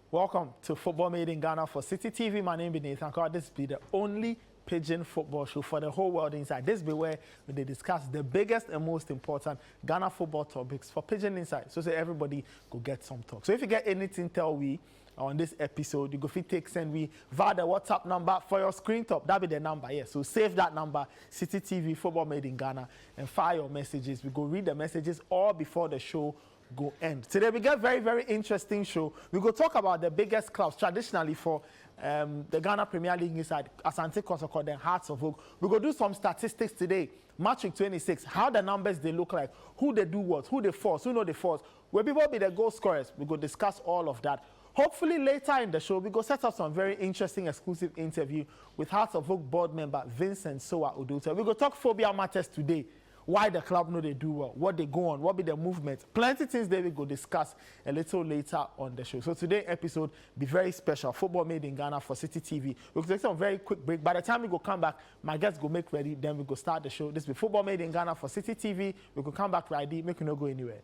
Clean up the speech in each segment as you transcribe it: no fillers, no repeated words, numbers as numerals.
Welcome to Football Made in Ghana for Citi TV. My name is Nathan Carr. This will be the only Pidgin football show for the whole world inside. This will be where they discuss the biggest and most important Ghana football topics for Pidgin Inside. So everybody go get some talk. So if you get anything, tell we on this episode, you go fit take send we via the WhatsApp number for your screen top. That be the number, yes. So save that number, Citi TV, Football Made in Ghana, and fire your messages. We go read the messages all before the show go end. Today we get very, very interesting show. We go talk about the biggest clubs traditionally for the Ghana Premier League inside Asante Kotoko, then Hearts of Oak. We go do some statistics today. Match week 26, how the numbers they look like, who they do what, who they force, who know they force, where people be the goal scorers. We go discuss all of that. Hopefully later in the show, we go set up some very interesting exclusive interview with Hearts of Oak board member Vincent Sowah Odotei. We go talk phobia matters today. Why the club know they do well, what they go on, what be the movement. Plenty things that we go discuss a little later on the show. So today's episode be very special. Football Made in Ghana for Citi TV. We'll take some very quick break. By the time we go come back, my guests go make ready, then we go start the show. This be Football Made in Ghana for Citi TV. We go come back ready, make you not go anywhere.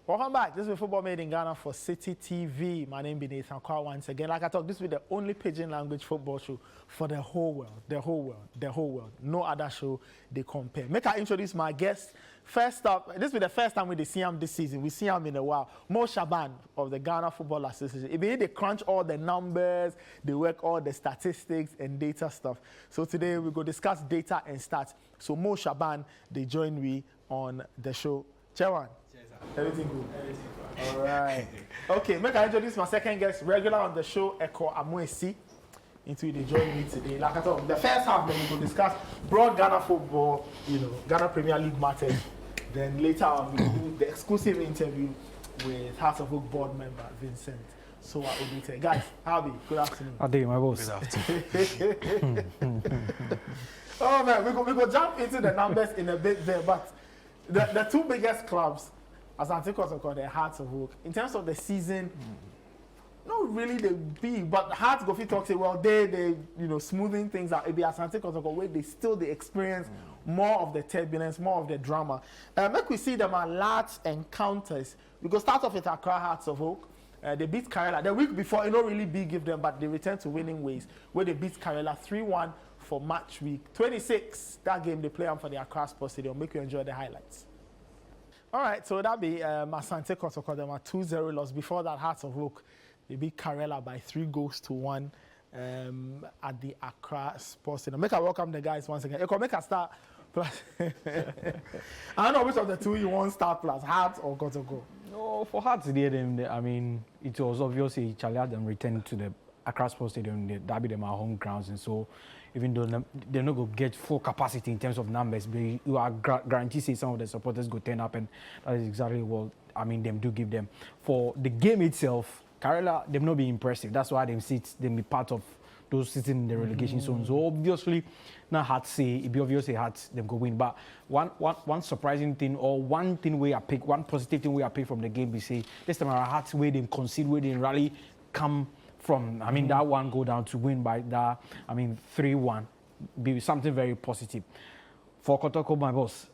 Welcome back. This is Football Made in Ghana for Citi TV. My name is Nathan Carr once again. Like I talked, this will be the only Pidgin language football show for the whole world. The whole world. The whole world. No other show they compare. Make I introduce my guest. First up, this will be the first time we see him this season. We see him in a while. Mo Shaban of the Ghana Football Association. They crunch all the numbers, they work all the statistics and data stuff. So today we go discuss data and stats. So Mo Shaban, they join me on the show. Chairman. Everything good? Everything good. All right. Okay, make I introduce my second guest, regular on the show, Eko Amoesi, into the join me today. Like I thought, the first half, then we will discuss broad Ghana football, Ghana Premier League matters. Then later on, we will do the exclusive interview with Hearts of Oak board member Vincent Sowah Odotei. Guys, how are you? Good afternoon. How are you, my boss? Good afternoon. Oh man, we go jump into the numbers in a bit there, but the two biggest clubs, Asante Kotoko, the Hearts of Oak, in terms of the season, not really the big, but Hearts go fit talk say, well, they smoothing things out. Maybe Asante Kotoko, where they experience more of the turbulence, more of the drama. Make we see them at large encounters. We go start off with Accra Hearts of Oak. They beat Karela. The week before, it not really big give them, but they returned to winning ways, where they beat Karela 3-1 for match week 26. That game they play on for the Accra Sports Stadium. Make you enjoy the highlights. All right, so that be Asante Kotoko. Them a 2-0 loss. Before that, Hearts of Oak, they beat Karela by 3-1 at the Accra Sports Stadium. Make I welcome the guys once again. Make a start plus. I don't know which of the two you want start plus, Hearts or Kotoko. No, for Hearts, I mean, it was obviously Charlie had them return to the Accra Sports Stadium. That be them our home grounds, and so even though they're not going to get full capacity in terms of numbers, but you are guaranteed say some of the supporters go turn up, and that is exactly what them do give them. For the game itself, Karela, them not be impressive. That's why them be part of those sitting in the relegation zone. So obviously, not hard to say, it be obviously hard them go win. But one surprising thing, or one positive thing we pick from the game, we say this time our Hearts where they concede, where they rally come from, that one go down to win by that, 3-1, be something very positive. For Kotoko, my boss,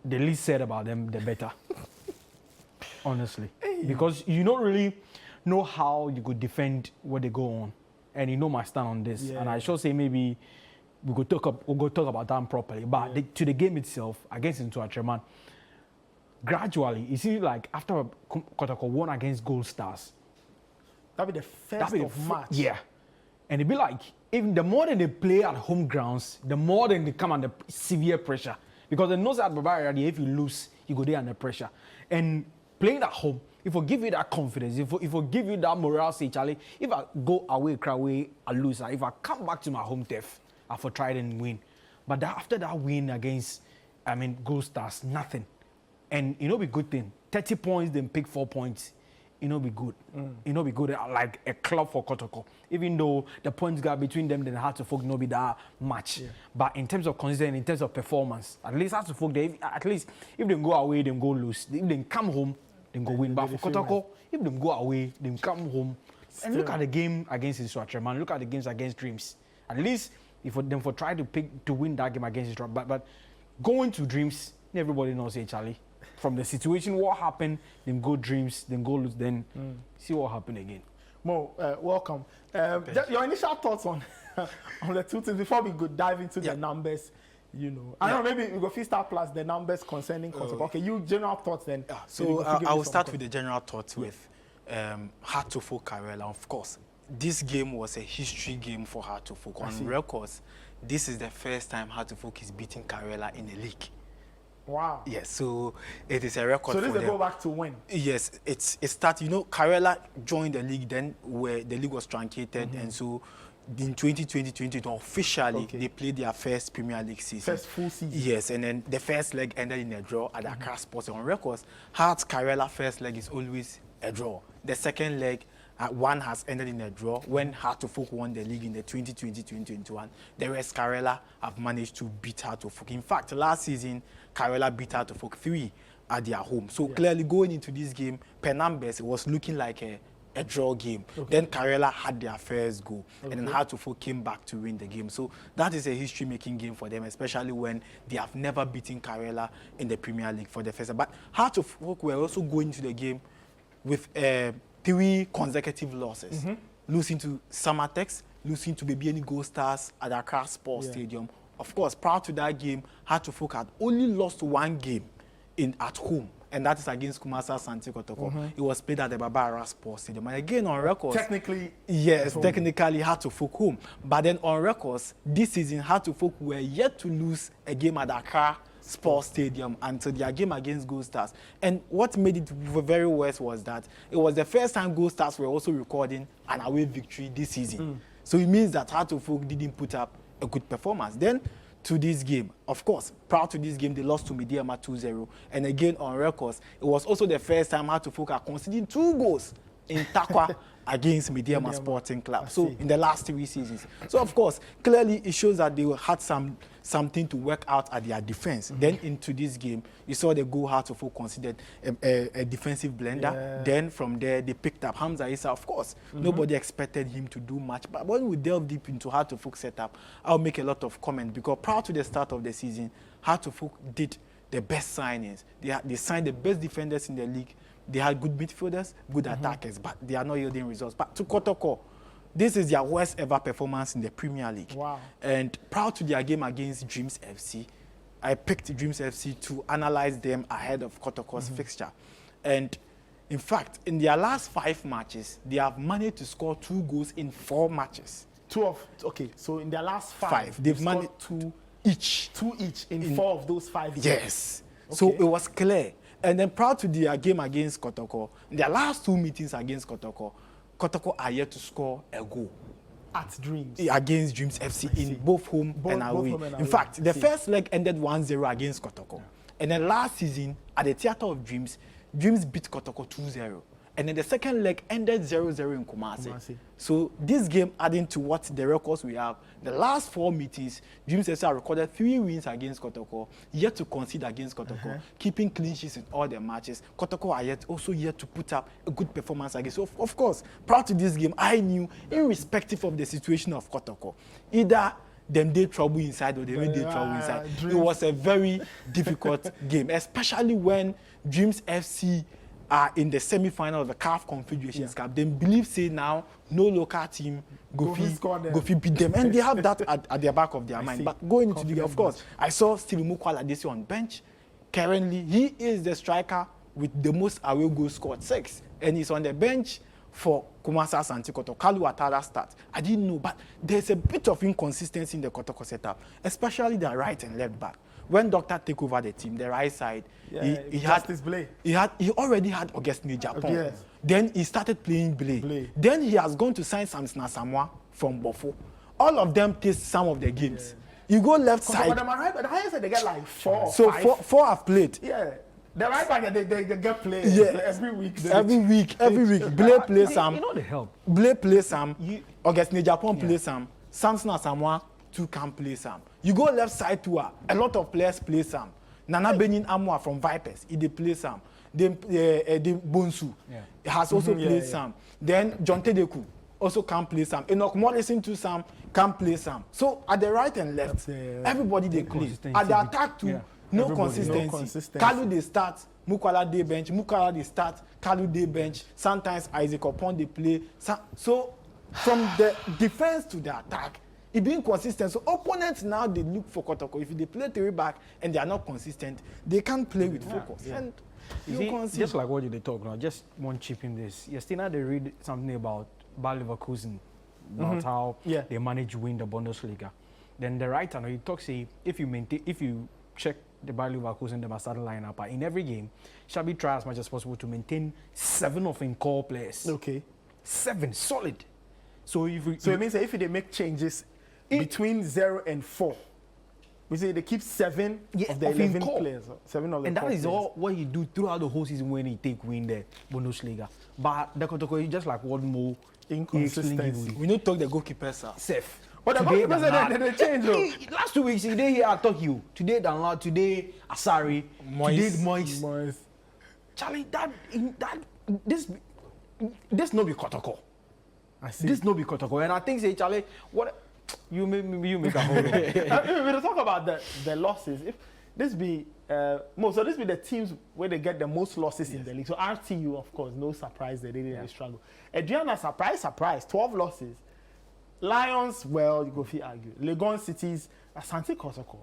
the least said about them, the better. Honestly. Hey. Because you don't really know how you could defend what they go on. And you know my stand on this. Yeah. And I should say maybe we'll go talk about that properly. But to the game itself, against Ntuacheman, gradually, you see, like after Kotoko won against Gold Stars, that'll be the first of March. Yeah. And it'd be like, even the more than they play at home grounds, the more than they come under severe pressure. Because they know that Bavaria, if you lose, you go there under pressure. And playing at home, it will give you that confidence, it will give you that morale, say, Charlie, if I go away, cry away, I lose. If I come back to my home turf, I will try and win. But after that win against, Gold Stars, nothing. And it will be good thing. 30 points, then pick 4 points. It not be good. It not be good like a club for Kotoko. Even though the points gap between them and Hearts of Oak not be that much. Yeah. But in terms of consistency, in terms of performance, at least Hearts of Oak, at least if they go away, they go lose. If they come home, they go win. But for Kotoko, if they go away, they come home. Still. And look at the game against Israel, man. Look at the games against Dreams. At least if them for try to win that game against Israel. But going to Dreams, everybody knows, Charlie. From the situation, what happened, then go Dreams, then go lose, then see what happened again. Mo, welcome. Your initial thoughts on on the two things before we go dive into the numbers. You know, I don't know, maybe we go first start plus the numbers concerning Kotoko. Okay, you general thoughts then. So I will start with the general thoughts with Hartlepool Karela. Of course, this game was a history game for Hartlepool. On records, this is the first time Hartlepool is beating Karela in a league. Wow. Yes, so it is a record. So this for is a go back to win. Yes, it started. You know, Karela joined the league then, where the league was truncated, and so in 2020 officially they played their first Premier League season. First full season. Yes, and then the first leg ended in a draw at Accra Sports. On records, Hearts Karela first leg is always a draw. The second leg, one has ended in a draw when Hartlepool won the league in the 2020-2021. The rest, Karela have managed to beat Hartlepool. In fact, last season, Karela beat Hartlepool 3 at their home. So clearly going into this game, per numbers, it was looking like a draw game. Then Karela had their first goal, and then Hartlepool came back to win the game. So that is a history-making game for them, especially when they have never beaten Karela in the Premier League for the first time. But Hartlepool were also going into the game with 3 consecutive losses, losing to Samatex, losing to Baby Gold Stars at Accra Sports Stadium. Of course, prior to that game, Hartlepool had only lost 1 game at home, and that is against Kumasi Asante Kotoko. It was played at the Barbara Sports Stadium. And again, on records, technically, yes, technically Hartlepool home. But then on records, this season Hartlepool were yet to lose a game at Accra Sports Stadium until their game against Gold Stars. And what made it very worse was that it was the first time Gold Stars were also recording an away victory this season. So it means that Hartlepool didn't put up a good performance. Then to this game, of course, prior to this game, they lost to Mediama 2-0. And again, on records, it was also the first time Hartlepool are conceding 2 goals in Takwa against Mediama Sporting Club. So in the last 3 seasons. So of course, clearly it shows that they had something to work out at their defense. Then into this game, you saw the goal Hartlepool considered a defensive blender. Then from there, they picked up Hamza Issa. Of course, nobody expected him to do much. But when we delve deep into Hartlepool setup, I'll make a lot of comments because prior to the start of the season, Hartlepool did the best signings. They signed the best defenders in the league. They had good midfielders, good attackers, but they are not yielding results. But to Kotoko, this is their worst ever performance in the Premier League. Wow. And prior to their game against Dreams FC, I picked Dreams FC to analyze them ahead of Kotoko's fixture. And in fact, in their last 5 matches, they have managed to score 2 goals in 4 matches. So in their last 5, they've managed 2 each. 2 each in 4 of those 5 games. Yes. So it was clear. And then prior to their game against Kotoko, in their last 2 meetings against Kotoko, Kotoko are yet to score a goal. At Dreams. Against Dreams FC in both home and away. In fact, the first leg ended 1-0 against Kotoko. And then last season, at the Theatre of Dreams, Dreams beat Kotoko 2-0. And then the second leg ended 0-0 in Kumasi. So this game, adding to what the records we have, the last 4 meetings, Dreams FC recorded 3 wins against Kotoko, yet to concede against Kotoko, keeping clean sheets in all their matches. Kotoko are also yet to put up a good performance against. So of course, prior to this game, I knew, irrespective of the situation of Kotoko, either them did trouble inside or they did trouble inside. It was a very difficult game, especially when Dreams FC are in the semi-final of the CAF Confederations Cup. They believe, say now, no local team go beat them. And they have that at the back of their mind. But going into the game, of course, I saw Steve Mukwala this on bench. Currently, he is the striker with the most away goals scored, 6. And he's on the bench for Kumasi Asante Kotoko. Kalu Atara starts. I didn't know, but there's a bit of inconsistency in the Kotoko setup, especially the right and left back. When Doctor take over the team, the right side, he already had Augustine Japan. Then he started playing Blay. Then he has gone to sign Samson Asamoah from Bofo. All of them taste some of the games. You go left side. But right, but the highest they get like 4. So or 5. 4 have played. Yeah. The right back they get played every week. Every week. Blay plays some. You know the help. Blay plays some. Augustine Japan plays some. Samson Asamoah too can play some. You go left side to a lot of players play some. Nana Benin Amwa from Vipers, he play some. Then Bonsu has also played some. Then John Tedeku also can play some. Enoch Morrison to some can play some. So at the right and left, everybody they play. At the attack too, no consistency. Kalu they start, Mukwala day bench, Mukwala they start, Kalu day bench, sometimes Isaac upon the play. So from the defense to the attack, it being consistent. So opponents now they look for Kotoko. If they play 3 back and they are not consistent, they can't play with focus. Yeah. And you see, just like what you talk now, just one chip in this. Yesterday they read something about Bayer Leverkusen, about how they manage to win the Bundesliga. Then the writer, he talks, say, if you check the Bayer Leverkusen, the starting lineup, in every game, Xabi try as much as possible to maintain 7 of in core players. Okay. 7, solid. So if we, it means that if they make changes between 0 and 4, we say they keep 7 of the 11 players. 7 of the and that is players. all what you do throughout the whole season when he win the Bundesliga. But the Kotoko is just like one more inconsistency. We don't talk the goalkeeper, sir. Safe. But the goalkeeper said they change. Last 2 weeks, today here I talk you. Today Danlad, today Asari, today Moise. Charlie, this no be Kotoko. I see. This no be Kotoko. And I think say Charlie, what you make a whole lot. We talk about the losses. If this be this be the teams where they get the most losses in the league. So RTU, of course, no surprise they didn't struggle. Adriana, surprise, 12 losses. Lions, well, you go feel argue. Legon Cities, Asante Kotoko,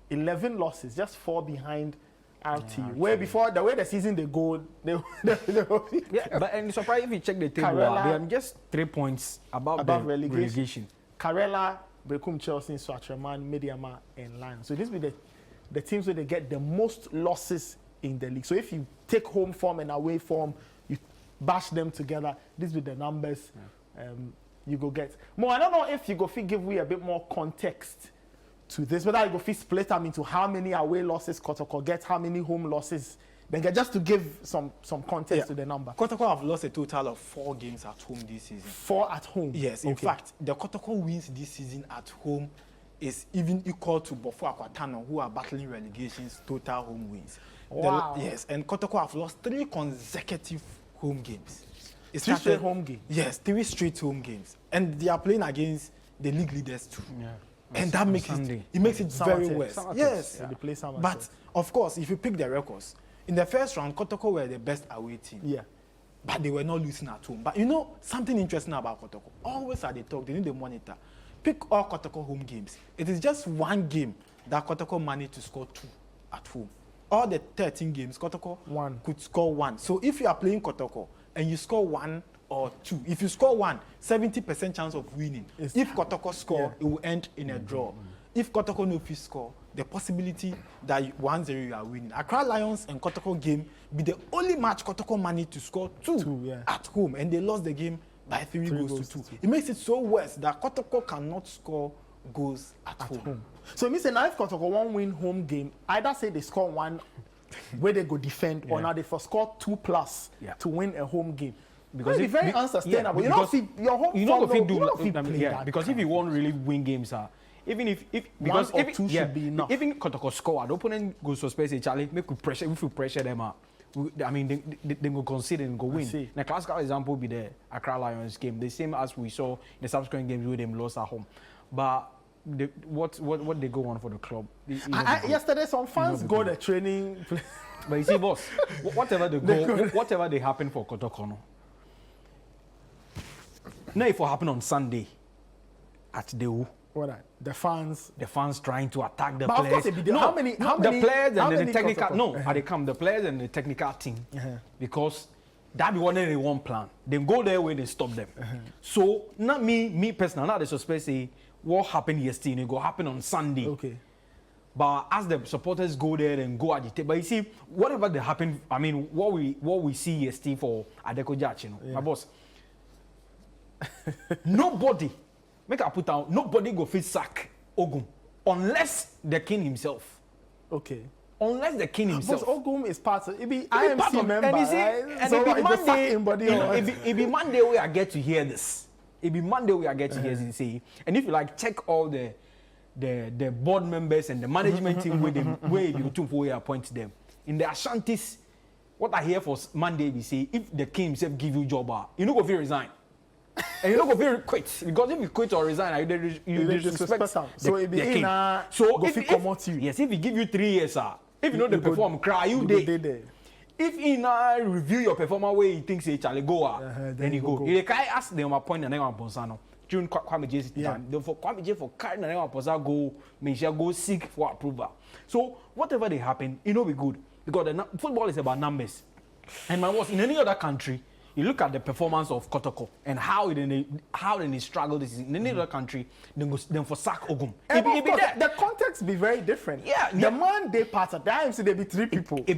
11 losses, just 4 behind RTU. Where before, the way the season they go, they but and surprise if you check the table, they are just 3 points above the relegation. Karela, Bekum, Chelsea, Swatreman, Mediama, and Lions. So this be the teams where they get the most losses in the league. So if you take home form and away form, you bash them together, this be the numbers you go get. Mo, I don't know if you go give we a bit more context to this, whether you go split them into how many away losses Kotoko gets, how many home losses. Then just to give some context to the number. Kotoko have lost a total of 4 games at home this season. 4 at home? Yes. In fact, the Kotoko wins this season at home is even equal to Bofo Akwatano, who are battling relegation's total home wins. Wow. Yes, and Kotoko have lost 3 consecutive home games. It's 3 straight home games? Yes, 3 straight home games. And they are playing against the league leaders too. Yeah. And that makes it very worse. Yes. They play but of course, if you pick the records, in the first round, Kotoko were the best away team. Yeah. But they were not losing at home. But you know something interesting about Kotoko? Always at the talk, they need the monitor. Pick all Kotoko home games. It is just 1 game that Kotoko managed to score 2 at home. All the 13 games, Kotoko could score 1. So if you are playing Kotoko and you score 1 or 2, if you score 1, 70% chance of winning. If Kotoko score, it will end in a draw. If Kotoko no fit score, the possibility that 1-0 you are winning. Accra Lions and Kotoko game be the only match Kotoko managed to score 2 at home, and they lost the game by 3 goals to 2. It makes it so worse that Kotoko cannot score goals at home. So it means that now if Kotoko won't win home game, either say they score 1 where they go defend, or now they for score 2+ to win a home game. Because it's very unsustainable. Your home because if you won't really win games, even if 1 or 2 should be enough. Even Kotoko score, the opponent goes to space, Charlie, if we pressure them out. I mean, they go concede and go win. The classical example be the Accra Lions game, the same as we saw in the subsequent games where they lost at home. But what they go on for the club? Yesterday, some fans go the training. But you see, boss, whatever they go, whatever they happen for Kotoko, no. Now, if it happen on Sunday at the U. The fans trying to attack the but players. Of course, how many the players and the technical Kotoko? no, they come the players and the technical team because that be one they want plan. They go there where they stop them. So not me personally, not the suspect say what happened yesterday, it go happen on Sunday. Okay. But as the supporters go there and go agitate, but you see, whatever they happen, I mean, what we see yesterday for Adeko Jach, my boss. Nobody. Make I put down. Nobody go fit sack Ogum unless the king himself. Okay. Unless the king himself. But Ogum is part of. It be IMC member. And you see, right? and so it be Monday. It be Monday where I get to hear this. It be Monday where I get to hear this. Say, and if you like check all the board members and the management team where you to where appoint them in the Ashantis. What I hear for Monday, we say if the king himself give you job, you no go feel resign. And you don't go very quit because if you quit or resign, you disrespect so it be the king. So if come out you. Yes, if he give you 3 years, If you know the perform, cry you day. there. If he now review your performance where he thinks he Charlie go, then he go. If the guy ask them a point and then one Bonsano. During Kwame J's time, for Kwame J for carrying and then one go, Michelle go seek for approval. So whatever they happen, it will be good because football is about numbers. And in any other country, you look at the performance of Kotoko and how they struggle this season. In any other country, then for sack Ogum. The context be very different. Yeah, the man they part of that there be 3 people. They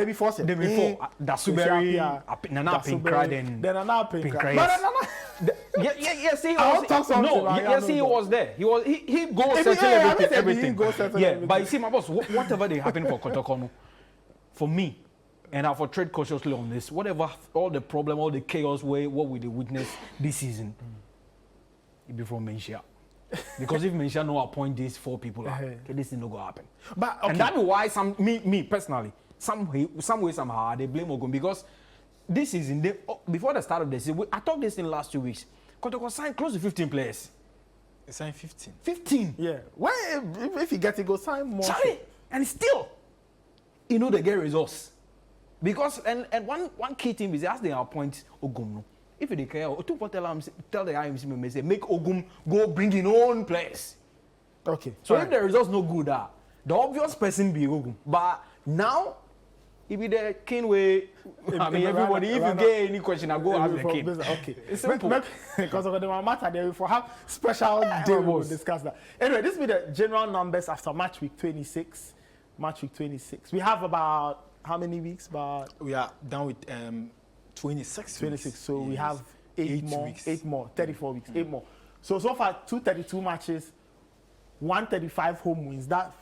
be forced. They be four. Dasuberi, Nana Pinkra, then Nana Pinkra. Yes, he was. No, yes, he was there. He goes settle everything. Yeah, but you see, my boss, whatever they happen for Kotoko, for me. And I for trade cautiously on this. Whatever, all the problem, all the chaos, what we witness this season, it be from Menchia. Because if Menchia no appoint these 4 people, this thing no go happen. But and that be why me personally, some way somehow they blame Ogun because this season before the start of the season, I talked this in last 2 weeks. Kotoko signed close to 15 players. He signed 15. 15. Yeah. Well, if he gets it, go sign more. Charlie, and still, they get results. Because and one key thing is as they appoint Ogum. If they care, tell the IMC say make Ogum go bring in own players. Okay. So if the results no good, the obvious person be Ogum. But now, it be the king way. I mean, everybody. If you get any question, I go ask the king. Okay. It's simple. Because of the matter, they will have special day. We will discuss that. Anyway, this will be the general numbers after match week 26. Match week 26. We have about. How many weeks? We are done with 26. 26. So we have 8 more. weeks. 8 more. 34 weeks. 8 more. So far, 232 matches, 135 home wins. That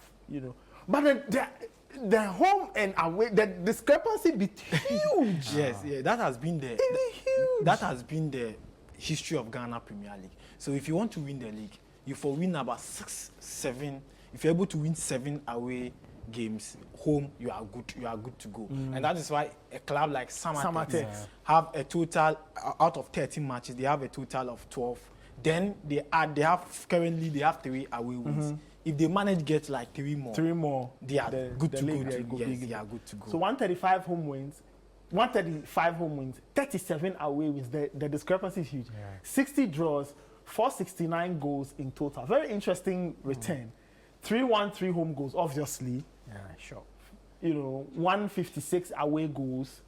But the home and away, the discrepancy be huge. Yes, yeah. That has been huge. That has been the history of Ghana Premier League. So if you want to win the league, you for win about 6, 7. If you're able to win 7 away games, home you are good to go. And that is why a club like Samatex have a total out of 13 matches, they have a total of 12. Then they have 3 away wins. If they manage to get like 3 more, they are good to go. Yes, they are good to go. So 135 home wins, 37 away wins. The discrepancy is huge. 60 draws, 469 goals in total. Very interesting return. 313 home goals, obviously. Yeah, sure. 156 away goals,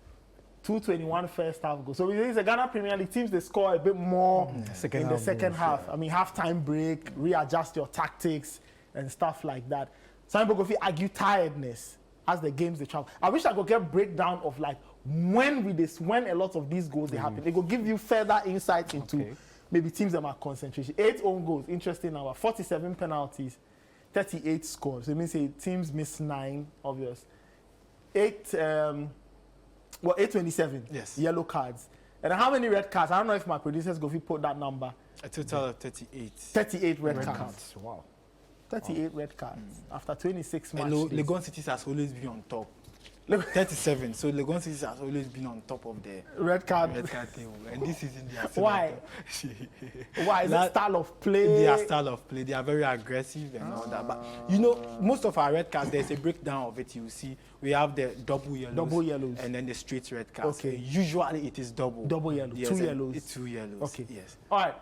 221 first half goals. So it's a Ghana Premier League teams, they score a bit more in the second half. Yeah. I mean, half-time break, readjust your tactics and stuff like that. Some people go argue tiredness as the games they travel. I wish I could get breakdown of like when a lot of these goals they happen. It will give you further insight into maybe teams that are concentration. 8 own goals, interesting number. 47 penalties. 38 scores. It means teams miss 9, obvious. 827 yellow cards. And how many red cards? I don't know if my producers go put that number. A total of 38. 38 red cards. Wow. 38 red cards after 26 matches. Legon City has always been on top. 37. So Legon City has always been on top of the red card table. And this season they are why? Why is that style of play? Their style of play. They are very aggressive and all that. But most of our red cards, there's a breakdown of it. You see, we have the double yellows, and then the straight red cards. Okay. Usually it is double yellow. Yes, 2 yellows. It's 2 yellows. Okay. Yes. All right.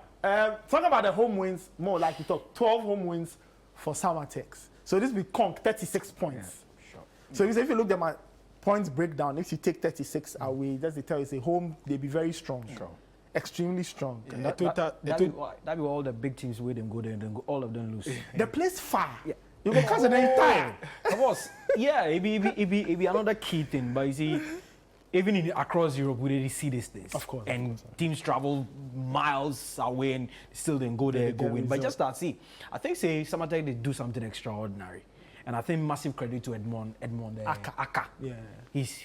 Talk about the home wins more. Like you talk 12 home wins for Samatex. So this will conk 36 points. Yeah, sure. So if you look at my points breakdown, if you take 36 away, that's the tell you, say home, they be very strong. Extremely strong. Yeah, and that be all the big teams where them go there and then all of them lose. The place far. Yeah. You go catch an entire. Of course. Yeah, it be another key thing. But you see, even across Europe, we really see these things. Of course. And teams travel miles away and still then go there, go win. But just that, see, I think sometimes they do something extraordinary. And I think massive credit to Edmond Aka. Yeah. He's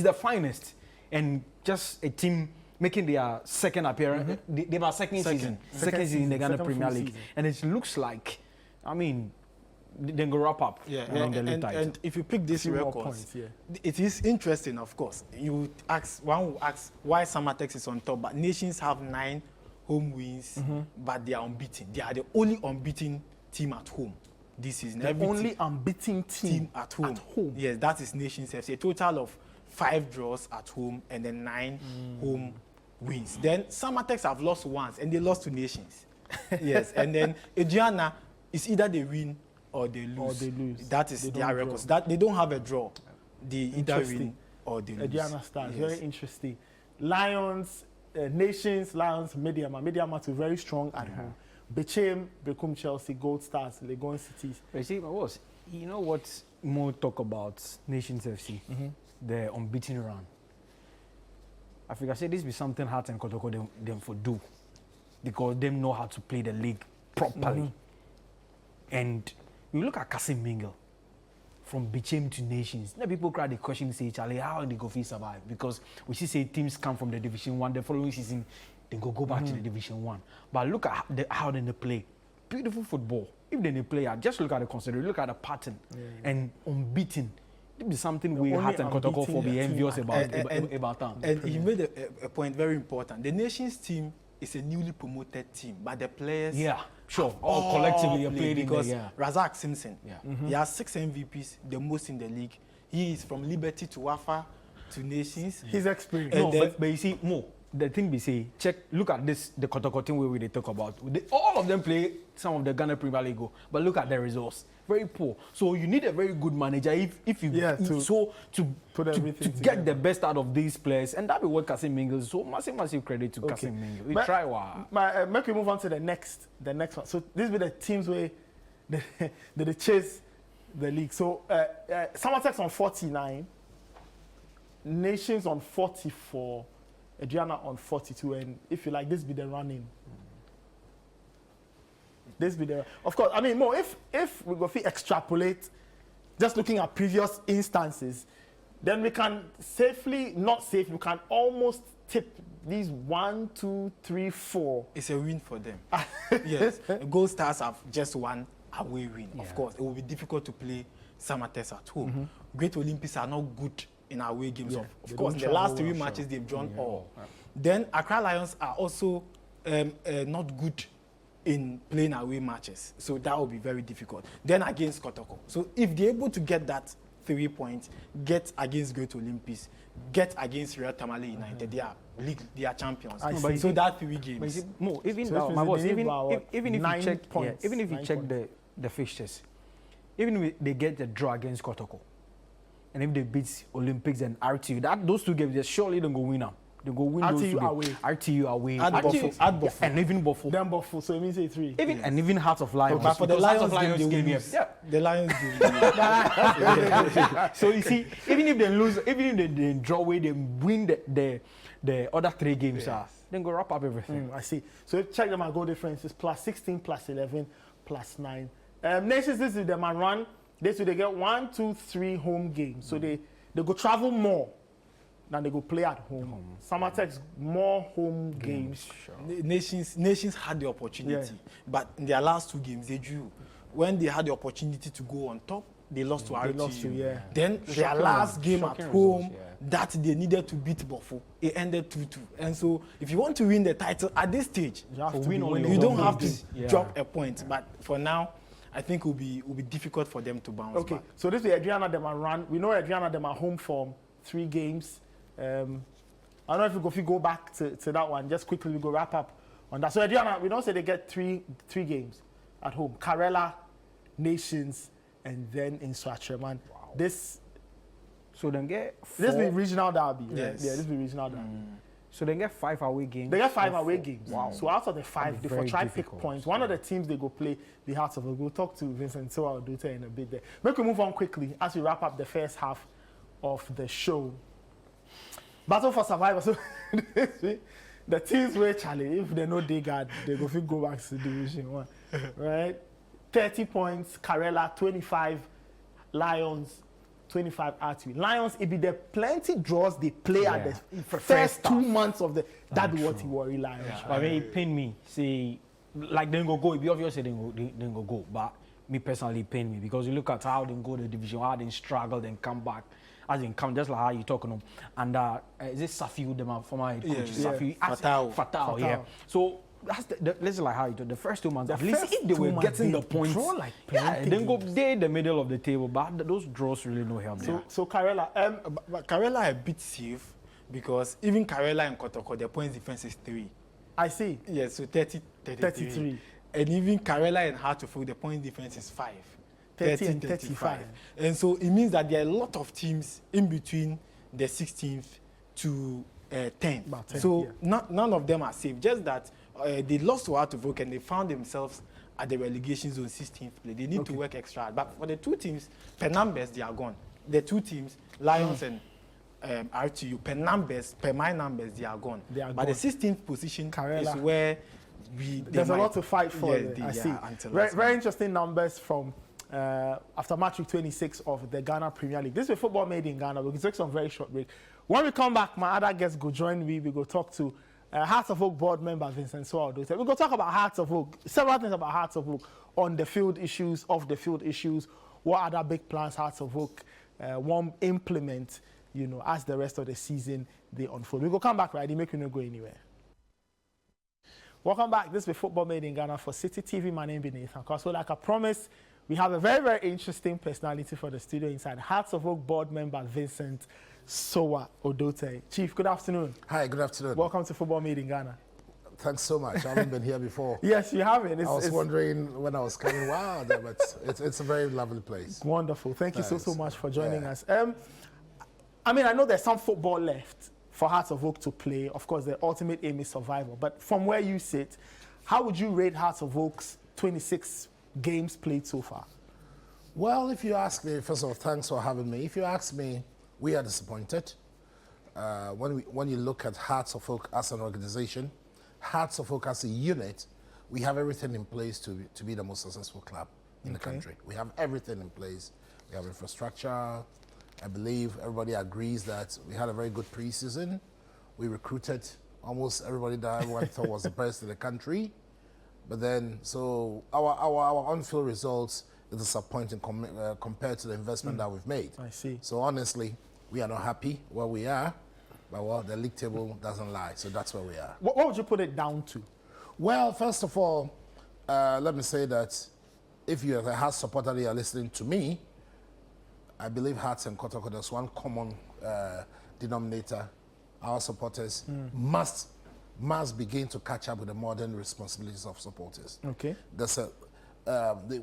the finest. And just a team making their second appearance. They have second season in the Ghana Premier League. And it looks like, I mean, then go wrap up. Yeah, and if you pick these records, it is interesting, of course. One will ask why Samatex is on top, but Nations have 9 home wins, but they are unbeaten. They are the only unbeaten team at home this season. The only unbeaten team at home. At home. Yes, that is Nations FC. A total of 5 draws at home and then 9 home wins. Then Samatex have lost once and they lost to Nations. Yes, and then Adriana is either they win or they lose. That is their records. That they don't have a draw. They either win or they lose. Adriana Stars, very interesting. Lions, Nations, Lions, Mediama too, very strong at home. Bechem, Becum Chelsea, Gold Stars, Legon Cities. But you know what more talk about Nations FC? The unbeaten run. I think I said this be something hard and Kotoko them for do. Because they know how to play the league properly. And you look at Kasim Mingle, from Bechem to Nations. Now people cry the question, say, Charlie, how they go survive? Because we see say teams come from the Division 1, the following season, they go back to the Division 1. But look at how they play. Beautiful football. If they play, just look at the consider, look at the pattern. And unbeaten. This is something we had and Kotoko for be envious about them. And he made a point very important. The Nations team is a newly promoted team, but the players all collectively are played because Razak Simpson, he has 6 MVPs, the most in the league. He is from Liberty to Wafa to Nations. He's experienced. No, but you see, the thing we say, look at this, the Kotoko team where they talk about. All of them play some of the Ghana Premier League, but look at the results. Very poor. So you need a very good manager if you to get the best out of these players, and that be what Kasim Mingle is. So massive credit to Kasim Mingle. We try make we move on to the next one. So this be the teams where they chase the league. So Samatex on 49, Nations on 44, Adriana on 42, and if you like, this be the running. This be the, of course, I mean, more if we go extrapolate, just looking at previous instances, then we can we can almost tip these 1, 2, 3, 4. It's a win for them. Yes, Gold Stars have just one away win. Of course, it will be difficult to play Samatex at home. Great Olympics are not good in away games. Of course, in the last 3 matches, they've drawn all. Then Accra Lions are also not good in playing away matches. So that will be very difficult. Then against Kotoko. So if they're able to get that 3 points, get against Great Olympics, get against Real Tamale United, they are champions. So that 3 games. Even if you check the fixtures, even if they get the draw against Kotoko, and if they beat Olympics and RTU, those 2 games, they surely don't go win them. They go win those 2 games. RTU away. At Buffalo. And even Buffalo. Then Buffalo, so it means 3. And even Heart of Lions. But for the Lions game, the Lions game. So you see, even if they lose, even if they draw away, they win the other 3 games, then go wrap up everything. I see. So check them out, goal differences, plus 16, plus 11, plus 9. Nations, this is them and run. They get 1, 2, 3 home games. So they go travel more than they go play at home. Samatex more home games. Sure. Nations had the opportunity, but in their last 2 games they drew. When they had the opportunity to go on top, they lost to RTU. Then their last game at home that they needed to beat Buffalo, it ended 2-2. And so if you want to win the title at this stage, you don't have to drop a point. But for now, I think it will be difficult for them to bounce back. So this is Adriana them are run. We know Adriana them are home form, 3 games. I don't know if we go back to that one. Just quickly, we go wrap up on that. So Adriana, we don't say they get three games at home. Karela, Nations, and then in Swatreman. Wow. So then get 4. This be regional derby. Yes. Yeah, this be regional derby. So they get 5 away games. They get 5 away games. Wow. So out of the 5, they try to pick points. One of the teams they go play the Hearts of Oak. We'll talk to Vincent Sowah Odotei in a bit there. Make we move on quickly as we wrap up the first half of the show. Battle for survival. So the teams where Charlie, if they know they got, they go back to Division 1. Right? 30 points, Karela, 25, Lions, 25 RTU. Lions, it be the plenty draws they play at the first 2 months of the. That be what he worry Lions. Yeah. I mean, it pain me. See, like they go. It be obvious they go. But me personally, it pain me because you look at how they go to the division, how they struggle, then come back. As in come, just like how you talking them. And is it Safi, the former head coach? Fatal. Yeah. So that's let's like how you do the first 2 months. The At least first if they 2 were months, getting they the points, draw like yeah, plenty then go games. they in the middle of the table. But those draws really no help. So Karela, But Karela are a bit safe because even Karela and Kotoko, their points difference is 3. I see. Yeah, so 30, 33. And even Karela and Hartlepool, the point difference is 5. 30 and 35. And so it means that there are a lot of teams in between the 16th to 10th. About 10, So yeah. none of them are safe. Just that they lost to Hartlepool and they found themselves at the relegation zone 16th place. They need to work extra hard. But for the two teams, per numbers, they are gone. The two teams, Lions and RTU, per my numbers, they are gone. They are but gone. the 16th position Karela. is where There's a lot to fight for. Yeah, I see. until Very, last very minute. interesting numbers from after match week 26 of the Ghana Premier League. This is football made in Ghana. We'll take some very short break. When we come back, my other guests go join me. We go talk to Hearts of Oak board member Vincent Sowah Odotei. We'll go talk about Hearts of Oak, several things about Hearts of Oak, on the field issues, off the field issues, what other big plans Hearts of Oak want implement, as the rest of the season they unfold. We go come back, right? Make you not go anywhere. Welcome back. This is Football Made in Ghana for Citi TV. My name is Nathan. So like I promised, we have a very, very interesting personality for the studio inside. Hearts of Oak board member Vincent Sowah Odotei. Chief, good afternoon. Hi, good afternoon. Welcome to Football Made in Ghana. Thanks so much. I haven't been here before. Yes, you haven't. I was wondering when I was coming. Wow, but it's a very lovely place. Wonderful. Thank you so Thanks. much for joining Yeah. us. I know there's some football left for Hearts of Oak to play. Of course, the ultimate aim is survival. But from where you sit, how would you rate Hearts of Oak's 26 games played so far? Well, if you ask me, first of all, thanks for having me. If you ask me, we are disappointed. When you look at Hearts of Oak as an organization, Hearts of Oak as a unit, we have everything in place to be the most successful club in the country. We have everything in place. We have infrastructure. I believe everybody agrees that we had a very good preseason. We recruited almost everybody that everyone thought was the best in the country. But then, so our on-field results is disappointing compared to the investment that we've made. I see. So honestly, we are not happy where we are, but the league table doesn't lie. So that's where we are. What would you put it down to? Well, first of all, let me say that if you are a Hearts supporter and you are listening to me, I believe Hearts and Kotoko, there's one common denominator. Our supporters must begin to catch up with the modern responsibilities of supporters. Okay. There's the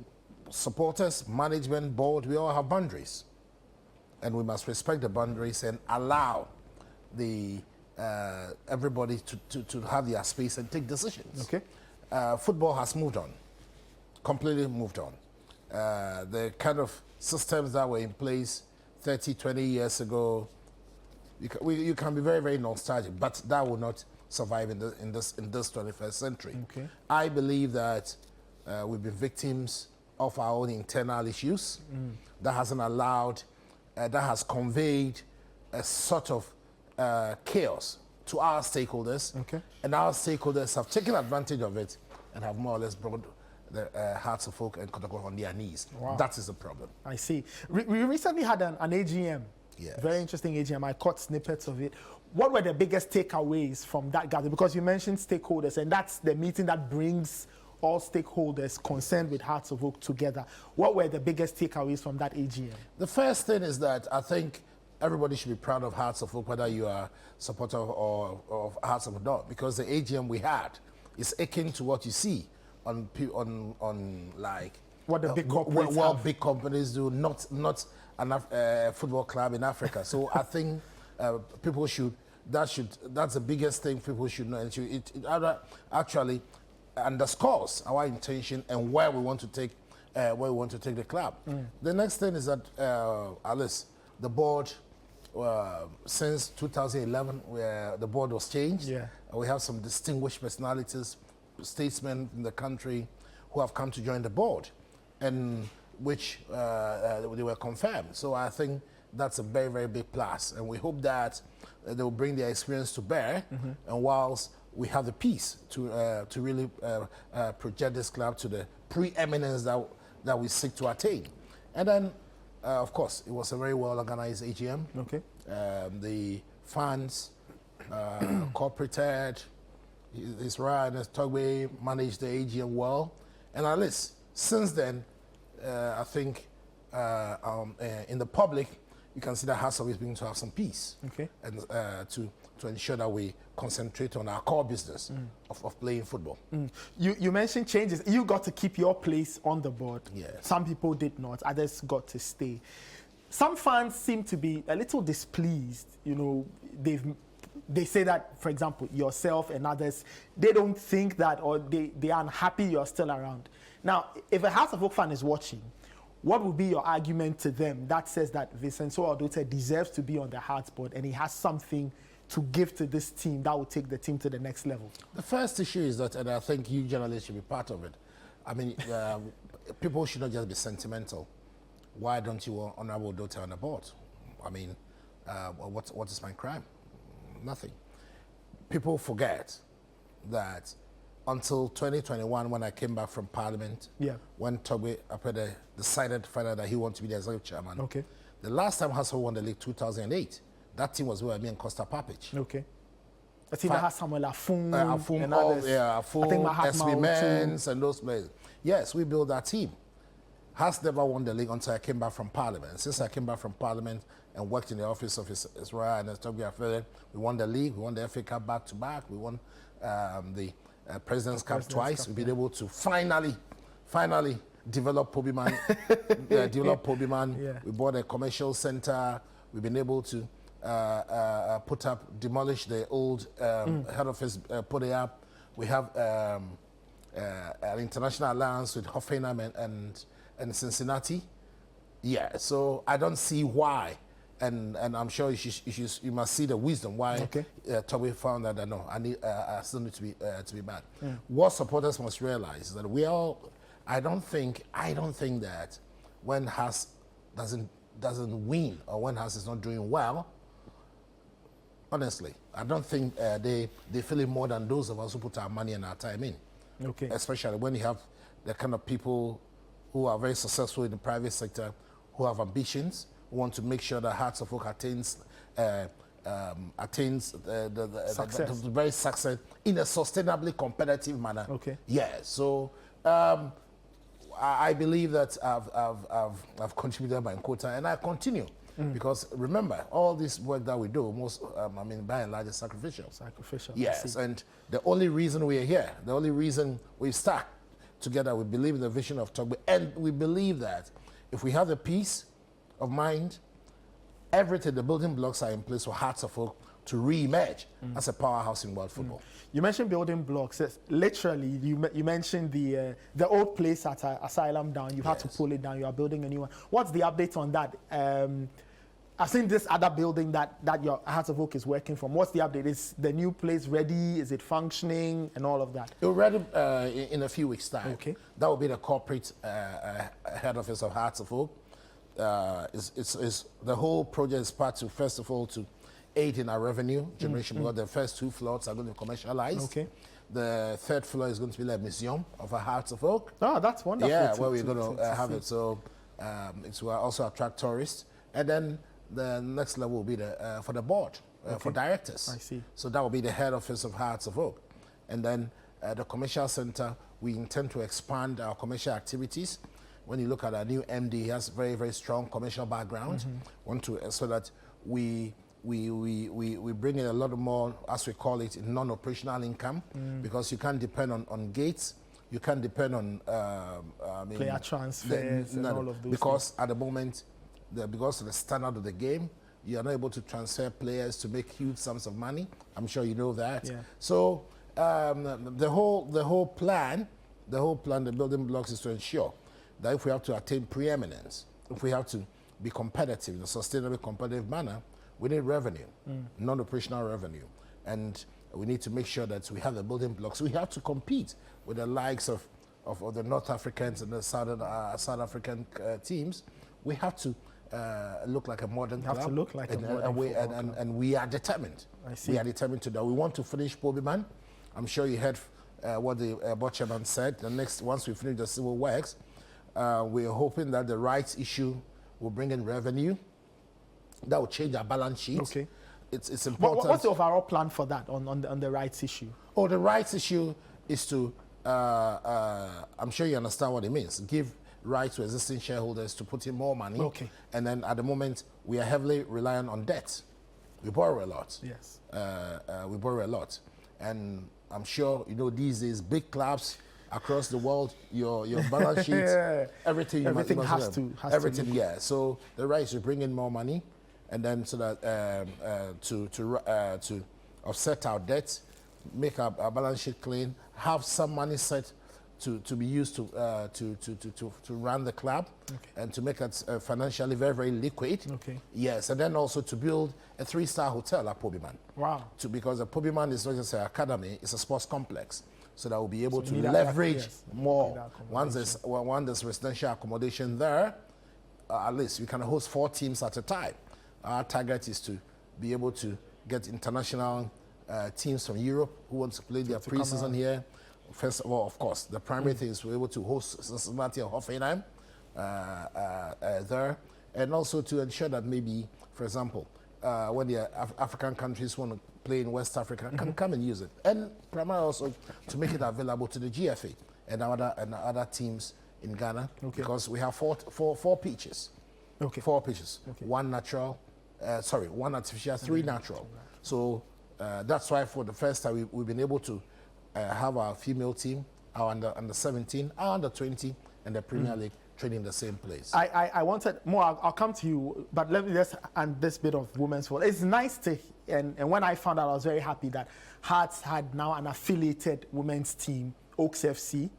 supporters, management, board, we all have boundaries. And we must respect the boundaries and allow the everybody to have their space and take decisions. Okay. Football has moved on, completely moved on. The kind of systems that were in place 30, 20 years ago, you can be very, very nostalgic, but that will not survive in this 21st century. Okay. I believe that we've been victims of our own internal issues that hasn't allowed, that has conveyed a sort of chaos to our stakeholders. Okay. And our stakeholders have taken advantage of it and have more or less brought the Hearts of Oak and Kotoko on their knees. Wow. That is the problem. I see. We recently had an AGM. Yes. Very interesting AGM. I caught snippets of it. What were the biggest takeaways from that gathering? Because you mentioned stakeholders, and that's the meeting that brings all stakeholders concerned with Hearts of Oak together. What were the biggest takeaways from that AGM? The first thing is that I think everybody should be proud of Hearts of Oak, whether you are a supporter of Hearts of Oak or not, because the AGM we had is akin to what you see on like What the big corporates what have. big companies do, not a football club in Africa. So I think people that's the biggest thing people should know, and it actually underscores our intention and where we want to take the club. The next thing is that Alice, the board, since 2011, where the board was changed, we have some distinguished personalities, statesmen in the country who have come to join the board, and which they were confirmed. So I think that's a very, very big plus, and we hope that they will bring their experience to bear, and whilst we have the peace to really project this club to the preeminence that we seek to attain. And then, of course, it was a very well-organized AGM. Okay. The fans cooperated. His Royal Highness Togbe managed the AGM well, and at least since then, I think in the public, you can see that Hearts always beginning to have some peace, and to ensure that we concentrate on our core business of playing football. You mentioned changes. You got to keep your place on the board. Yes. Some people did not. Others got to stay. Some fans seem to be a little displeased. You know, they say that, for example, yourself and others, they don't think that, or they are unhappy you're still around. Now, if a Hearts of Oak fan is watching, what would be your argument to them that says that Vincent Sowah Odotei deserves to be on the Hearts board and he has something to give to this team that will take the team to the next level? The first issue is that, and I think you journalists should be part of it, I mean, people should not just be sentimental. Why don't you want Honorable Odotei on the board? I mean, what is my crime? Nothing. People forget that until 2021, when I came back from Parliament, when Togbe Apede decided finally that he wanted to be the executive chairman, the last time Hearts won the league, 2008, that team was where me and Costa Papich. A team that has Samuel Afun, and Afun, others. Afun, SB Mens, and those players. Yes, we built that team. Has never won the league until I came back from Parliament. And since I came back from Parliament and worked in the office of His Royal Highness Togbe Apede, we won the league, we won the FA Cup back to back, we won the President's Cup twice. We've been able to finally develop Pobiman. We bought a commercial center. We've been able to demolish the old head office, put it up. We have an international alliance with Hoffenheim and Cincinnati. Yeah, so I don't see why. And I'm sure you must see the wisdom why Togbe found that no, I still need to be back. What supporters must realize is that I don't think that when Hearts doesn't win or when Hearts is not doing well, honestly, I don't think they feel it more than those of us who put our money and our time in. Especially when you have the kind of people who are very successful in the private sector, who have ambitions, who want to make sure that Hearts of Oak attains the very success in a sustainably competitive manner. Yeah, so I believe that I've contributed my quota, and I continue. Because remember, all this work that we do, by and large, is sacrificial. Yes, and the only reason we are here, the only reason we stuck together, we believe in the vision of Togbe, and we believe that if we have the peace of mind, everything, the building blocks are in place for Hearts of Oak to re-emerge as a powerhouse in world football. You mentioned building blocks. Literally, you mentioned the old place at Asylum down. You had to pull it down. You are building a new one. What's the update on that? I've seen this other building that your Hearts of Oak is working from. What's the update? Is the new place ready? Is it functioning and all of that? It'll be ready in a few weeks' time. That will be the corporate head office of Hearts of Oak. It's the whole project is part to, first of all, to aid in our revenue generation, because the first 2 floors are going to be commercialized. The 3rd floor is going to be like a museum of our Hearts of Oak. Oh, that's wonderful. Yeah, where we're going to have it. So it will also attract tourists. And then the next level will be for the board, for directors. I see. So that will be the head office of Hearts of Oak. And then the commercial center, we intend to expand our commercial activities. When you look at our new MD, he has very, very strong commercial background. So that we bring in a lot more, as we call it, non-operational income, because you can't depend on gates. You can't depend on player transfers and all of those because things. At the moment, because of the standard of the game, you are not able to transfer players to make huge sums of money. I'm sure you know that. So the whole plan, the building blocks is to ensure that if we have to attain preeminence, if we have to be competitive in a sustainably competitive manner, we need revenue, non-operational revenue. And we need to make sure that we have the building blocks. We have to compete with the likes of the North Africans and the South African teams. We have to look like a modern club. Have to look like a modern club. And we are determined. I see. We are determined to do that. We want to finish Pobiman. I'm sure you heard what the board chairman said. Once we finish the civil works, we are hoping that the rights issue will bring in revenue. That will change our balance sheet. it's important. What's the overall plan for that on the rights issue? Oh, the rights issue is to, I'm sure you understand what it means. Give rights to existing shareholders to put in more money. Okay. And then at the moment, we are heavily reliant on debt. We borrow a lot. Yes. We borrow a lot. And I'm sure, these days, big clubs across the world, your balance sheet, everything has to everything, yeah. So the right is to bring in more money, and then so that to offset our debt, make our balance sheet clean, have some money set to be used to run the club, and to make it financially very, very liquid. Okay. Yes, and then also to build a 3-star hotel at Pobiman. Wow. Because the Pobiman is not just an academy; it's a sports complex. So that we'll be able to need leverage yes, more. Once there's residential accommodation there, at least we can host 4 teams at a time. Our target is to be able to get international teams from Europe who want to play their pre-season here. First of all, of course, the primary thing is we're able to host Cincinnati and Hoffenheim there, and also to ensure that maybe, for example, when the African countries want to play in West Africa, can come and use it. And primarily also to make it available to the GFA and other teams in Ghana, because we have four pitches. Okay. 4 pitches. Okay. 1 natural, 1 artificial, 3 natural. So that's why for the first time we've been able to have our female team, our under 17, our under 20, and the Premier League training in the same place. I wanted more. I'll come to you, but let me just and this bit of women's football. It's nice to, and when I found out, I was very happy that Hearts had now an affiliated women's team, Oaks FC.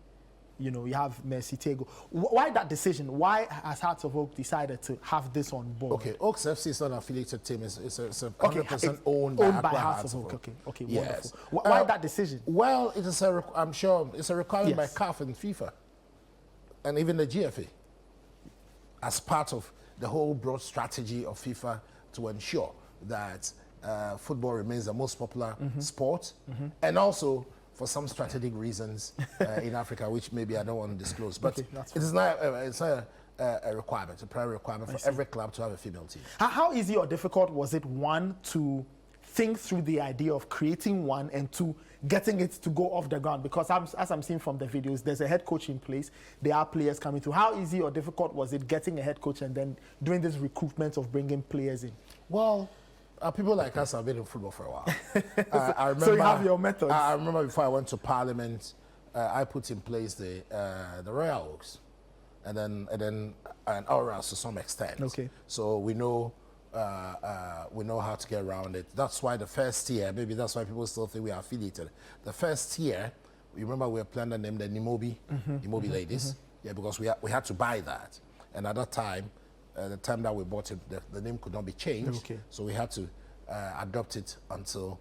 You have Mercy Tego. Why that decision? Why has Hearts of Oak decided to have this on board? Okay, Oaks FC is not an affiliated team. It's 100% owned by Hearts of Oak. Okay, yes. Wonderful. Why that decision? Well, I'm sure it's a requirement by CAF and FIFA, and even the GFA, as part of the whole broad strategy of FIFA to ensure that football remains the most popular sport, and also for some strategic reasons in Africa, which maybe I don't want to disclose. But it's not a requirement, a prior requirement for every club to have a female team. How easy or difficult was it, one, to think through the idea of creating one, and 2, getting it to go off the ground? Because as I'm seeing from the videos, there's a head coach in place. There are players coming through. How easy or difficult was it getting a head coach and then doing this recruitment of bringing players in? Well, people like us have been in football for a while. I remember, so you have your methods. I remember before I went to Parliament, I put in place the Royal Oaks, and Orals to some extent. Okay. So we know how to get around it. That's why the first year, maybe that's why people still think we are affiliated. The first year, you remember we were planning to name the Nimobi Ladies, because we had to buy that, and at that time. The time that we bought it, the name could not be changed, so we had to adopt it until.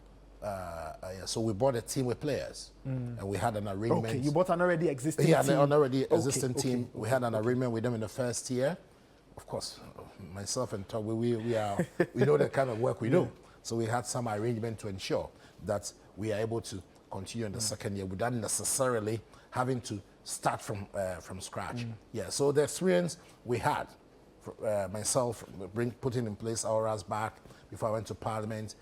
So we bought a team with players, and we had an arrangement. Okay, you bought an already existing team. Yeah, an already existing team. We had an agreement with them in the first year. Of course, myself and Todd, we know the kind of work we do. So we had some arrangement to ensure that we are able to continue in the second year without necessarily having to start from scratch. Yeah. So the experience we had. Myself putting in place Auras back before I went to Parliament,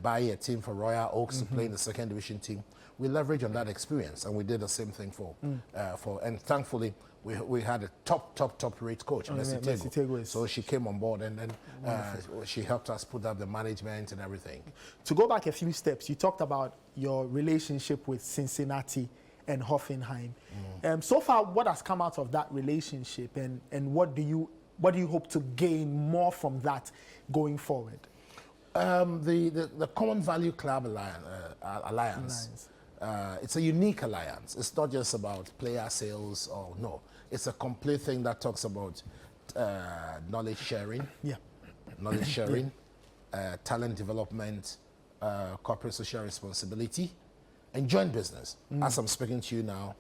buying a team for Royal Oaks to play in the 2nd division team. We leveraged on that experience, and we did the same thing and thankfully we had a top rate coach, Mercy Tego. So she came on board, and then she helped us put up the management and everything. To go back a few steps, you talked about your relationship with Cincinnati and Hoffenheim. So far, what has come out of that relationship, and what do you hope to gain more from that going forward? The Common Value Club Alliance. It's a unique alliance. It's not just about player sales it's a complete thing that talks about knowledge sharing, talent development, corporate social responsibility, and joint business. As I'm speaking to you now,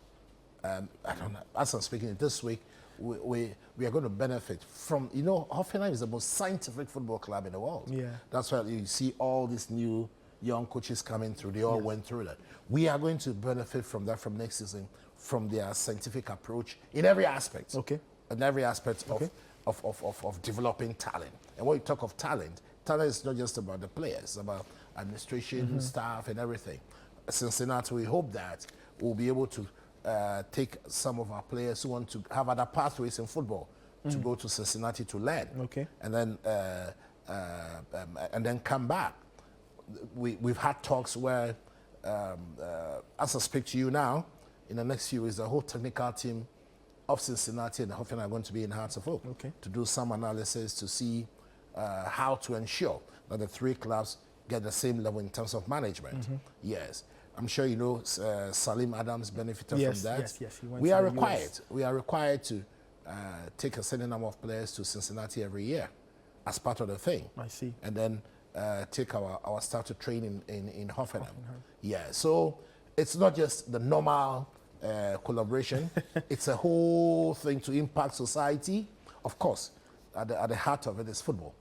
as I'm speaking this week, we are going to benefit from, Hoffenheim is the most scientific football club in the world. Yeah. That's why you see all these new young coaches coming through. They all went through that. We are going to benefit from that from next season, from their scientific approach in every aspect. Okay. In every aspect of developing talent. And when you talk of talent, talent is not just about the players, it's about administration, staff, and everything. Cincinnati, we hope that we'll be able to take some of our players who want to have other pathways in football to go to Cincinnati to learn, and then come back. We've had talks where, as I speak to you now, in the next few weeks, the whole technical team of Cincinnati and Hoffenheim are going to be in Hearts of Oak to do some analysis to see how to ensure that the three clubs get the same level in terms of management. Yes. I'm sure you know Salim Adams benefited from that. Yes. We are required to take a certain number of players to Cincinnati every year as part of the thing. I see. And then take our staff to train in Hoffenheim. Yeah, so it's not just the normal collaboration. It's a whole thing to impact society. Of course, at the heart of it is football.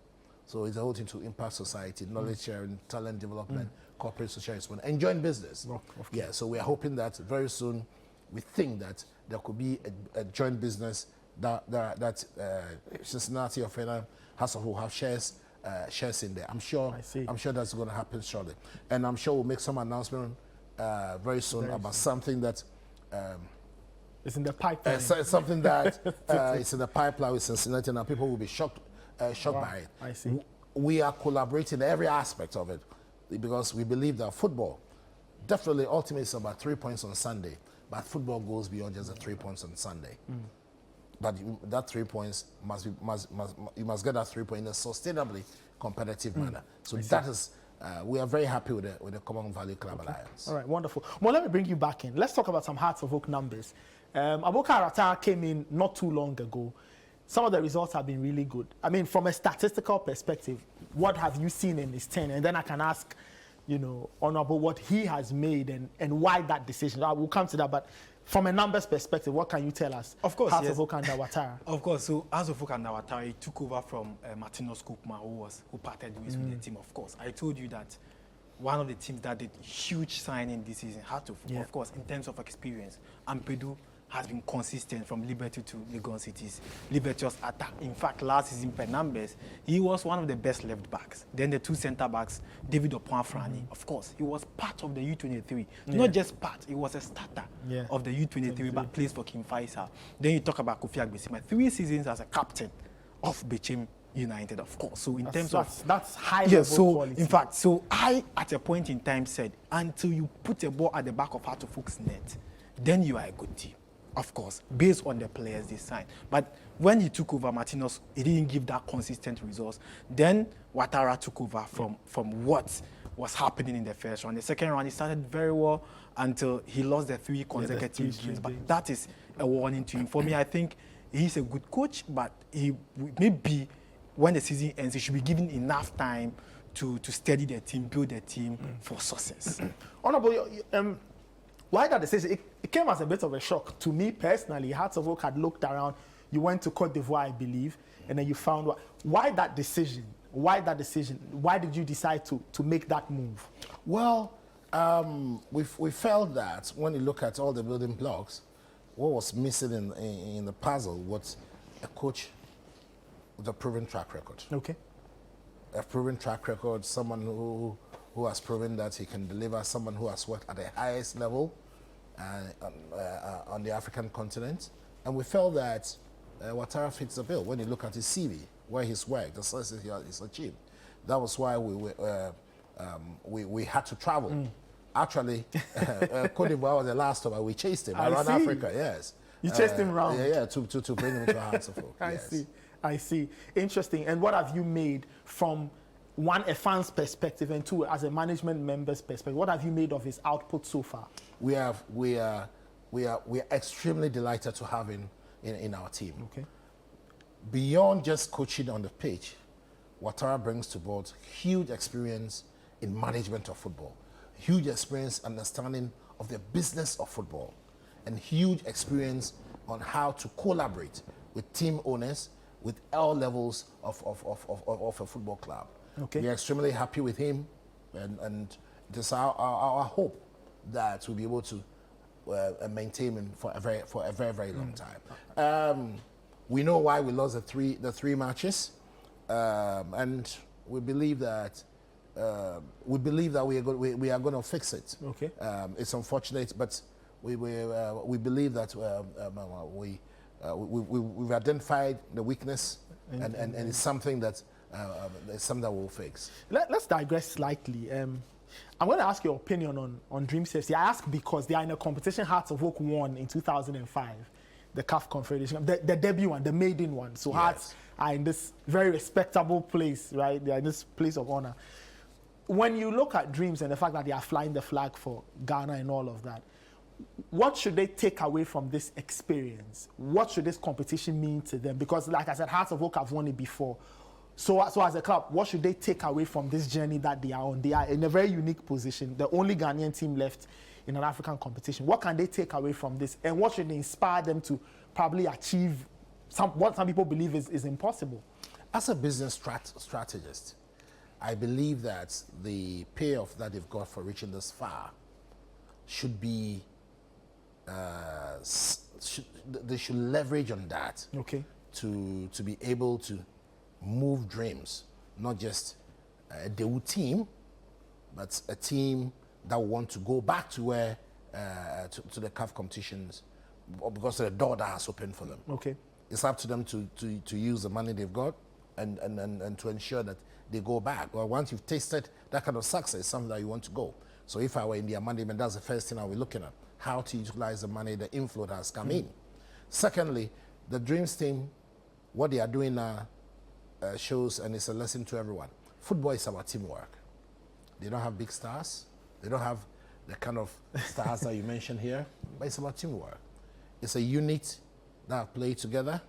So it's a whole thing to impact society, knowledge sharing, talent development, corporate social responsibility, and joint business. Yeah, so we are hoping that very soon, we think that there could be a joint business that Cincinnati or Hoffenheim will have shares in there. I'm sure that's going to happen shortly, and I'm sure we'll make some announcement very soon about something that it's in the pipeline. Something that is in the pipeline with Cincinnati, and people will be shocked by it. I see. We are collaborating in every aspect of it because we believe that football, definitely, ultimately, it's about 3 points on Sunday, but football goes beyond just the 3 points on Sunday. But that 3 points you must get that 3 points in a sustainably competitive manner. So that is, we are very happy with the Common Value Club Alliance. All right, wonderful. Well, let me bring you back in. Let's talk about some Hearts of Oak numbers. Abubakar Arata came in not too long ago. Some of the results have been really good. I mean, from a statistical perspective, what have you seen in his tenure? And then I can ask, Honorable, what he has made and why that decision. I will come to that, but from a numbers perspective, what can you tell us? Of course, Hearts of Oak and Ouattara. Of course, so Hearts of Oak and Ouattara, he took over from Martinos Koopman, who parted ways with the team, of course. I told you that one of the teams that did huge signing this season, Hearts of Oak, of course, in terms of experience. Ampedu has been consistent from Liberty to Legon Cities. Liberty was attack. In fact, last season per numbers, he was one of the best left backs. Then the two centre backs, David Opuafrani, of course, he was part of the U23. Not just part, he was a starter of the U23, but plays for King Faisal. Then you talk about Kofi Agbesima, 3 seasons as a captain of Bechem United, of course. So in terms of that's high level quality. In fact, so I at a point in time said, until you put a ball at the back of Hearts of Oak's net, then you are a good team. Of course, based on the players they signed. But when he took over, Martinos, he didn't give that consistent results. Then Ouattara took over from what was happening in the first round. The second round, he started very well until he lost the 3 consecutive games. But that is a warning to him. For me, I think he's a good coach, but he maybe when the season ends, he should be given enough time to steady the team, build the team for success. Honorable, why that decision? It came as a bit of a shock to me personally. Hearts of Oak had looked around. You went to Cote d'Ivoire, I believe, and then you found why that decision? Why that decision? Why did you decide to make that move? Well, we felt that when you look at all the building blocks, what was missing in the puzzle was a coach with a proven track record. Okay. A proven track record, someone who has proven that he can deliver, someone who has worked at the highest level on the African continent. And we felt that Ouattara fits the bill when you look at his CV, where he's worked, the success he's achieved. That was why we had to travel. Actually, Cote d'Ivoire was the last time we chased him around Africa, yes. You chased him around? Yeah, to bring him to Hearts of Oak. I see. Interesting. And what have you made from one, a fan's perspective, and two, as a management member's perspective? What have you made of his output so far? We are extremely delighted to have him in our team. Okay. Beyond just coaching on the pitch, Ouattara brings to board huge experience in management of football, huge experience understanding of the business of football, and huge experience on how to collaborate with team owners with all levels of a football club. Okay. We are extremely happy with him, and it is our hope that we'll be able to maintain him for a very long time. We know why we lost the three matches, and we believe that we are going to fix it. Okay. It's unfortunate, but we believe that we've identified the weakness, and it's something that we'll fix. Let's digress slightly. I'm going to ask your opinion on Dreams FC. I ask because they are in a competition Hearts of Oak won in 2005, the CAF Confederation, the debut one, the maiden one. So Hearts are in this very respectable place, right? They are in this place of honor. When you look at Dreams and the fact that they are flying the flag for Ghana and all of that, what should they take away from this experience? What should this competition mean to them? Because like I said, Hearts of Oak have won it before. So as a club, what should they take away from this journey that they are on? They are in a very unique position, the only Ghanaian team left in an African competition. What can they take away from this? And what should inspire them to probably achieve what some people believe is impossible? As a business strategist, I believe that the payoff that they've got for reaching this far should be, they should leverage on that to be able to move Dreams, not just a debut team, but a team that want to go back to where to the CAF competitions, because of the door that has opened for them. Okay, it's up to them to use the money they've got and to ensure that they go back. Well, once you've tasted that kind of success, something that you want to go. So if I were in their management, that's the first thing I'll be looking at: how to utilize the money, the inflow that has come in. Secondly, the Dreams team, what they are doing now shows, and it's a lesson to everyone. Football is about teamwork. They don't have big stars. They don't have the kind of stars that you mentioned here, but it's about teamwork. It's a unit that have played together.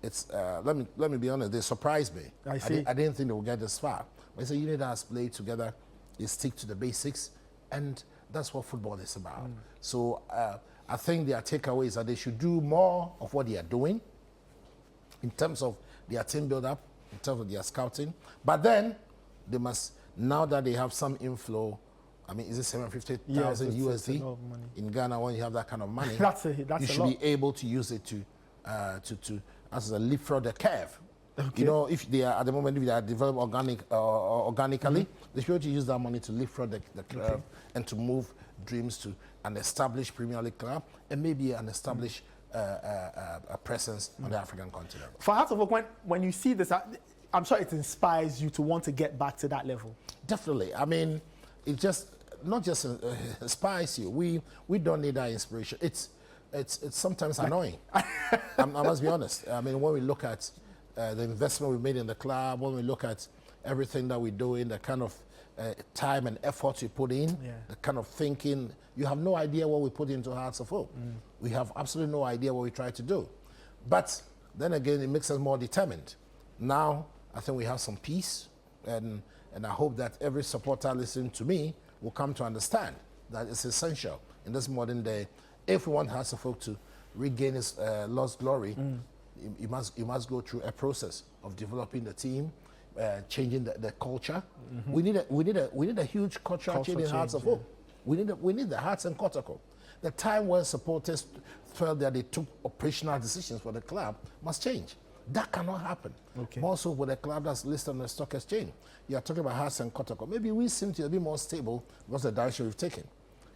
It's let me be honest, they surprised me. I see. I didn't think they would get this far. But it's a unit that has played together. They stick to the basics, and that's what football is about. So I think their takeaway is that they should do more of what they are doing in terms of their team build-up, in terms of their scouting. But then they must, now that they have some inflow, I mean, is it 750,000 USD in Ghana? When you have that kind of money, you should be able to use it to as a leapfrog the curve. Okay. You know, if they are at the moment, if they are developed organically, they should be able to use that money to leapfrog the curve and to move Dreams to an established Premier League club and maybe an established a presence on the African continent. For Hearts of Oak, when you see this, I'm sure it inspires you to want to get back to that level. Definitely. I mean, it just not just inspires you. We don't need that inspiration. It's sometimes annoying. I must be honest. I mean, when we look at the investment we made in the club, when we look at everything that we do in the kind of time and effort we put in, the kind of thinking, you have no idea what we put into Hearts of Oak. We have absolutely no idea what we try to do. But then again, it makes us more determined. Now, I think we have some peace, and I hope that every supporter listening to me will come to understand that it's essential in this modern day. If we want Hearts of Oak to regain its lost glory, you must go through a process of developing the team, changing the culture. We need a huge cultural change in Hearts of Oak. We need the Hearts and Kotoko. The time when supporters felt that they took operational decisions for the club must change. That cannot happen. More so with a club that's listed on the stock exchange. You are talking about Hearts and Kotoko. Maybe we seem to be more stable because of the direction we've taken.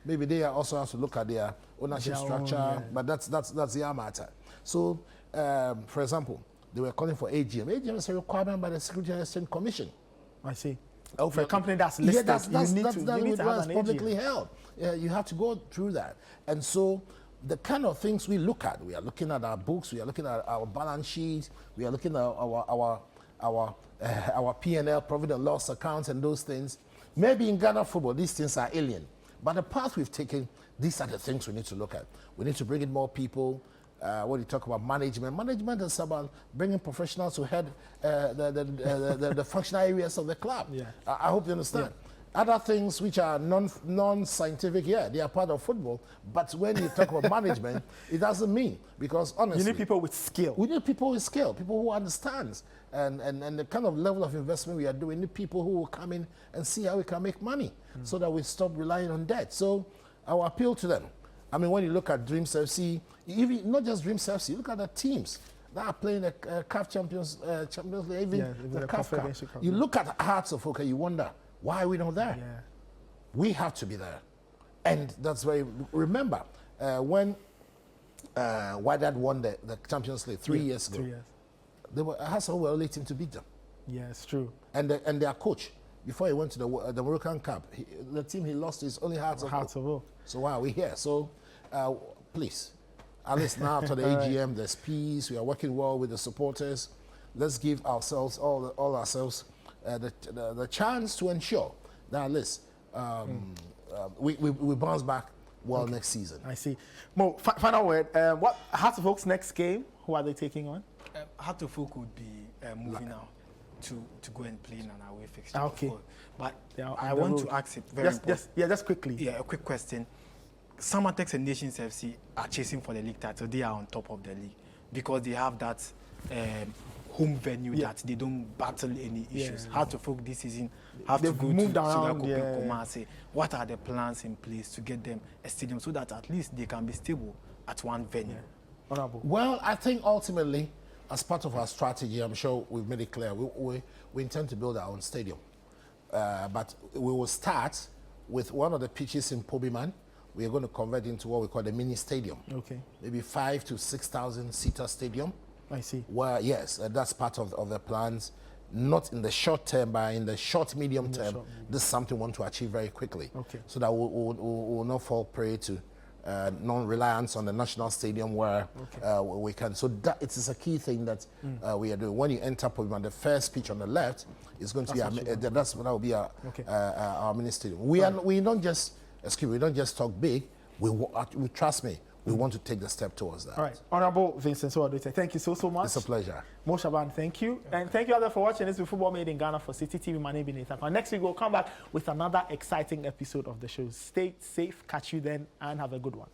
Maybe they also have to look at their ownership structure, but that's their matter. So, for example, they were calling for AGM. AGM is a requirement by the Security and Exchange Commission. I see. For a company that's listed, you need to have an publicly held. You have to go through that. And so the kind of things we look at, we are looking at our books, we are looking at our balance sheets, we are looking at our P&L, profit and loss accounts and those things. Maybe in Ghana football, these things are alien. But the path we've taken, these are the things we need to look at. We need to bring in more people. When you talk about management is about bringing professionals to head the functional areas of the club. I hope you understand. Other things which are non-scientific, they are part of football. But when you talk about management, it doesn't mean, because honestly, you need people with skill. We need people with skill, people who understand, and the kind of level of investment we are doing. We need people who will come in and see how we can make money, so that we stop relying on debt. So our appeal to them. I mean, when you look at Dreams FC, even not just Dreams FC, look at the teams. that are playing the CAF Champions League, even the CAF Cup. You look at Hearts of Oak and you wonder, why are we not there? Yeah. We have to be there. And that's why, remember, when Wydad won the Champions League 3 years ago, 3 years. they were Hearts of Oak were only team to beat them. Yeah, it's true. And their coach, before he went to the Moroccan Cup, the team he lost is only Hearts of Oak. So why are we here? So please, at least now to the AGM, there's peace. We are working well with the supporters. Let's give ourselves, all ourselves, the chance to ensure that at least we bounce back well next season. I see. Mo, final word. What Hearts of Oak's next game? Who are they taking on? Hearts of Oak would be moving out to go and play in an away fixture. Okay. But I want to ask a very important. Just quickly. Yeah, a quick question. Samatex and Nations FC are chasing for the league title. They are on top of the league because they have that home venue that they don't battle any issues. Hearts of Oak this season have to go moved to around, Kumasi. What are the plans in place to get them a stadium so that at least they can be stable at one venue? Honorable. Well, I think ultimately, as part of our strategy, I'm sure we've made it clear, we intend to build our own stadium. But we will start with one of the pitches in Pobiman. We are going to convert into what we call the mini stadium. Okay. Maybe 5,000 to 6,000 seater stadium. I see. Well, yes, that's part of the plans. Not in the short term, but in the short, medium term, this is something we want to achieve very quickly. Okay. So that we will not fall prey to non-reliance on the national stadium where we can. So that it is a key thing that we are doing. When you enter Pobiman, the first pitch on the left is going to be that will be our mini stadium. We don't just talk big. We trust me. We want to take the step towards that. All right. Honorable Vincent Sowah Odotei, thank you so much. It's a pleasure. Mo Shaban, thank you. And thank you all for watching. This is Football Made in Ghana for Citi TV. My name is Nathan. Next week, we'll come back with another exciting episode of the show. Stay safe, catch you then, and have a good one.